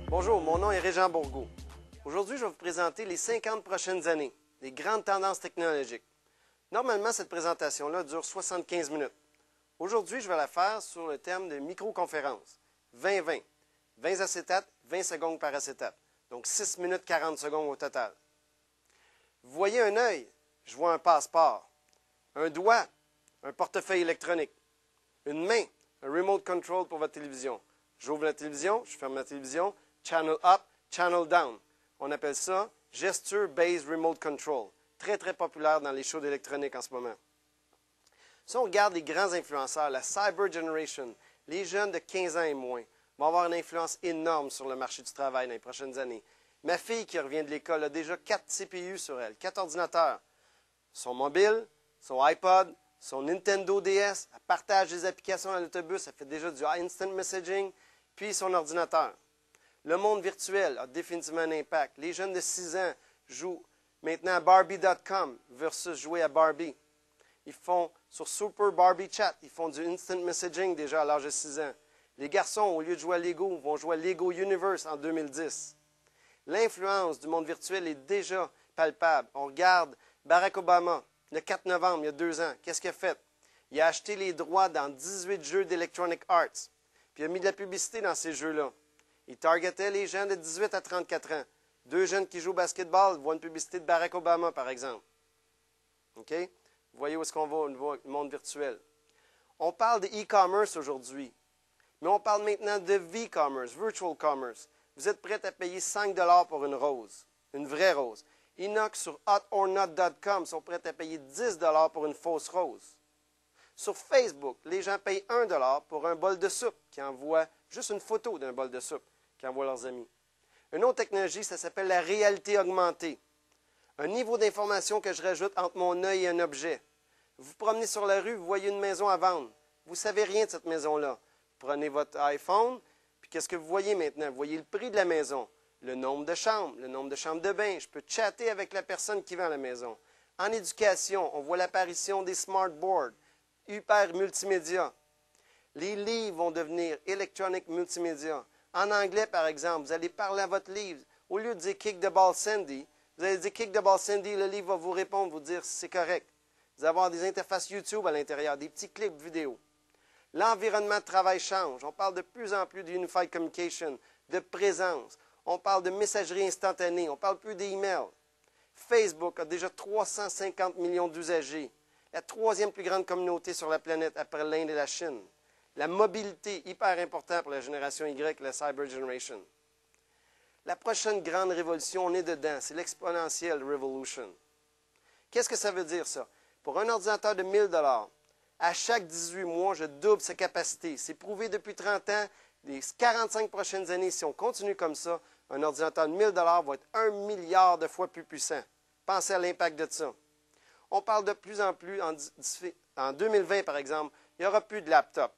Bonjour, mon nom est Régent Bourgault. Aujourd'hui, je vais vous présenter les 50 prochaines années, les grandes tendances technologiques. Normalement, cette présentation-là dure 75 minutes. Aujourd'hui, je vais la faire sur le thème de microconférence. 20-20. 20 acétates, 20 secondes par acétate. Donc 6 minutes 40 secondes au total. Vous voyez un œil, je vois un passeport. Un doigt, un portefeuille électronique. Une main, un remote control pour votre télévision. J'ouvre la télévision, je ferme la télévision. Channel up, channel down. On appelle ça Gesture-Based Remote Control. Très, très populaire dans les shows d'électronique en ce moment. Si on regarde les grands influenceurs, la Cyber Generation, les jeunes de 15 ans et moins, vont avoir une influence énorme sur le marché du travail dans les prochaines années. Ma fille qui revient de l'école a déjà 4 CPU sur elle, 4 ordinateurs. Son mobile, son iPod, son Nintendo DS, elle partage des applications à l'autobus, elle fait déjà du instant messaging, puis son ordinateur. Le monde virtuel a définitivement un impact. Les jeunes de 6 ans jouent maintenant à Barbie.com versus jouer à Barbie. Ils font sur Super Barbie Chat, ils font du instant messaging déjà à l'âge de 6 ans. Les garçons, au lieu de jouer à Lego, vont jouer à Lego Universe en 2010. L'influence du monde virtuel est déjà palpable. On regarde Barack Obama, le 4 novembre, il y a 2 ans. Qu'est-ce qu'il a fait? Il a acheté les droits dans 18 jeux d'Electronic Arts. Puis il a mis de la publicité dans ces jeux-là. Il targetait les gens de 18 à 34 ans. 2 jeunes qui jouent au basketball voient une publicité de Barack Obama, par exemple. OK? Vous voyez où est-ce qu'on va au niveau du monde virtuel. On parle de e-commerce aujourd'hui, mais on parle maintenant de V-commerce, virtual commerce. Vous êtes prêts à payer 5 $ pour une rose, une vraie rose. Inox sur hotornot.com sont prêts à payer 10 $ pour une fausse rose. Sur Facebook, les gens payent 1 $ pour un bol de soupe qui envoie juste une photo d'un bol de soupe qui envoie leurs amis. Une autre technologie, ça s'appelle la réalité augmentée. Un niveau d'information que je rajoute entre mon œil et un objet. Vous vous promenez sur la rue, vous voyez une maison à vendre. Vous ne savez rien de cette maison-là. Prenez votre iPhone, puis qu'est-ce que vous voyez maintenant? Vous voyez le prix de la maison, le nombre de chambres de bain. Je peux chatter avec la personne qui vend la maison. En éducation, on voit l'apparition des smart boards, hyper multimédia. Les livres vont devenir électroniques multimédia. En anglais, par exemple, vous allez parler à votre livre. Au lieu de dire Kick the ball Sandy, vous allez dire Kick the ball Sandy, le livre va vous répondre, vous dire si c'est correct. Vous allez avoir des interfaces YouTube à l'intérieur, des petits clips vidéo. L'environnement de travail change. On parle de plus en plus de Unified Communication, de présence. On parle de messagerie instantanée. On ne parle plus d'email. Facebook a déjà 350 millions d'usagers. La 3e plus grande communauté sur la planète après l'Inde et la Chine. La mobilité, hyper importante pour la génération Y, la Cyber Generation. La prochaine grande révolution, on est dedans, c'est l'Exponential Revolution. Qu'est-ce que ça veut dire, ça? Pour un ordinateur de 1 000 $, à chaque 18 mois, je double sa capacité. C'est prouvé depuis 30 ans. Les 45 prochaines années, si on continue comme ça, un ordinateur de 1 000 $ va être 1 milliard de fois plus puissant. Pensez à l'impact de ça. On parle de plus en plus, en 2020 par exemple, il n'y aura plus de laptop.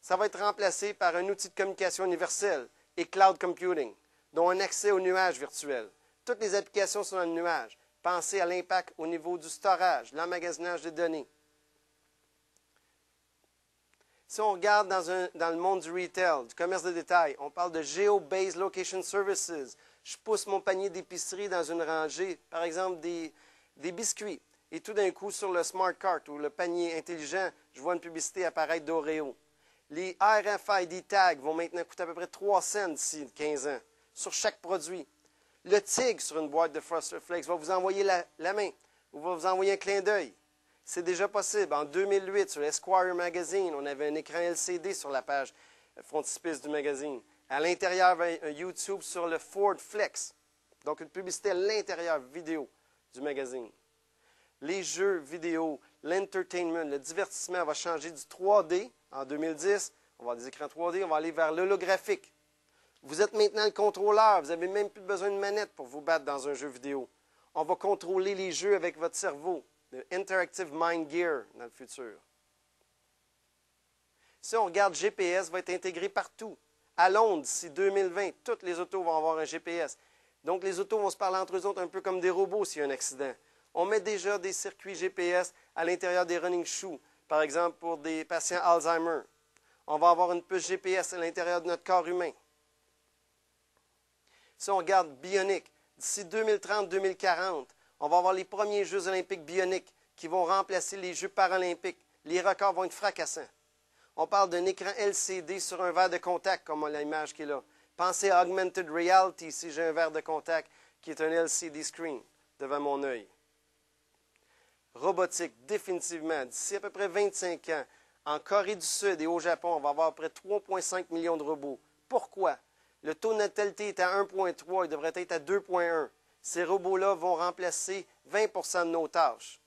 Ça va être remplacé par un outil de communication universel et cloud computing, dont un accès au nuage virtuel. Toutes les applications sont dans le nuage. Pensez à l'impact au niveau du storage, l'emmagasinage des données. Si on regarde dans le monde du retail, du commerce de détail, on parle de Geo-Based Location Services. Je pousse mon panier d'épicerie dans une rangée, par exemple des biscuits. Et tout d'un coup, sur le Smart Cart ou le panier intelligent, je vois une publicité apparaître d'Oreo. Les RFID tags vont maintenant coûter à peu près 3 cents d'ici 15 ans, sur chaque produit. Le tigre sur une boîte de Frosted Flakes va vous envoyer la main ou va vous envoyer un clin d'œil. C'est déjà possible. En 2008, sur Esquire Magazine, on avait un écran LCD sur la page frontispice du magazine. À l'intérieur, il y avait un YouTube sur le Ford Flex. Donc, une publicité à l'intérieur vidéo du magazine. Les jeux vidéo, l'entertainment, le divertissement va changer du 3D en 2010. On va avoir des écrans 3D, on va aller vers l'holographique. Vous êtes maintenant le contrôleur. Vous n'avez même plus besoin de manette pour vous battre dans un jeu vidéo. On va contrôler les jeux avec votre cerveau. Le Interactive Mind Gear dans le futur. Si on regarde, GPS va être intégré partout. À Londres, d'ici 2020, toutes les autos vont avoir un GPS. Donc, les autos vont se parler entre eux autres un peu comme des robots s'il y a un accident. On met déjà des circuits GPS à l'intérieur des running shoes, par exemple pour des patients Alzheimer. On va avoir une puce GPS à l'intérieur de notre corps humain. Si on regarde bionique, d'ici 2030-2040, on va avoir les premiers Jeux olympiques bioniques qui vont remplacer les Jeux paralympiques. Les records vont être fracassants. On parle d'un écran LCD sur un verre de contact, comme l'image qui est là. Pensez à Augmented Reality si j'ai un verre de contact qui est un LCD screen devant mon œil. Robotique, définitivement. D'ici à peu près 25 ans, en Corée du Sud et au Japon, on va avoir à peu près 3,5 millions de robots. Pourquoi? Le taux de natalité est à 1,3, il devrait être à 2,1. Ces robots-là vont remplacer 20 de nos tâches.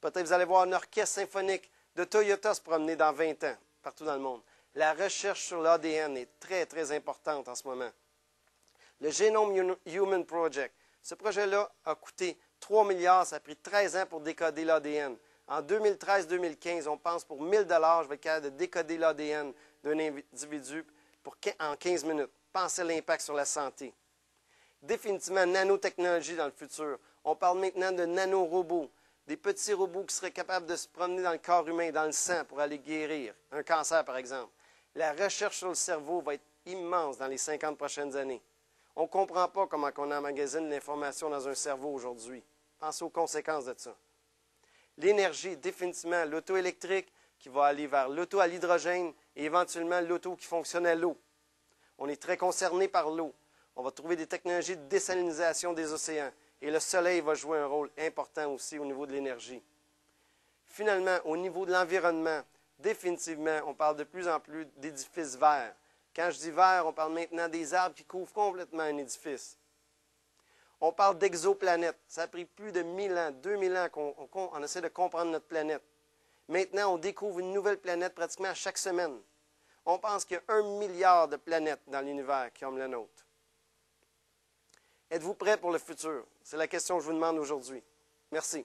Peut-être vous allez voir un orchestre symphonique de Toyota se promener dans 20 ans, partout dans le monde. La recherche sur l'ADN est très, très importante en ce moment. Le Genome Human Project, ce projet-là a coûté 3 milliards, ça a pris 13 ans pour décoder l'ADN. En 2013-2015, on pense pour 1 000 $, je vais être capable de décoder l'ADN d'un individu en 15 minutes. Pensez à l'impact sur la santé. Définitivement, nanotechnologie dans le futur. On parle maintenant de nanorobots, des petits robots qui seraient capables de se promener dans le corps humain, dans le sang, pour aller guérir un cancer, par exemple. La recherche sur le cerveau va être immense dans les 50 prochaines années. On ne comprend pas comment on emmagasine l'information dans un cerveau aujourd'hui. Pensez aux conséquences de ça. L'énergie, définitivement, l'auto électrique qui va aller vers l'auto à l'hydrogène et éventuellement l'auto qui fonctionne à l'eau. On est très concerné par l'eau. On va trouver des technologies de désalinisation des océans. Et le soleil va jouer un rôle important aussi au niveau de l'énergie. Finalement, au niveau de l'environnement, définitivement, on parle de plus en plus d'édifices verts. Quand je dis vert, on parle maintenant des arbres qui couvrent complètement un édifice. On parle d'exoplanètes. Ça a pris plus de 1000 ans, 2000 ans qu'on essaie de comprendre notre planète. Maintenant, on découvre une nouvelle planète pratiquement à chaque semaine. On pense qu'il y a 1 milliard de planètes dans l'univers comme la nôtre. Êtes-vous prêts pour le futur? C'est la question que je vous demande aujourd'hui. Merci.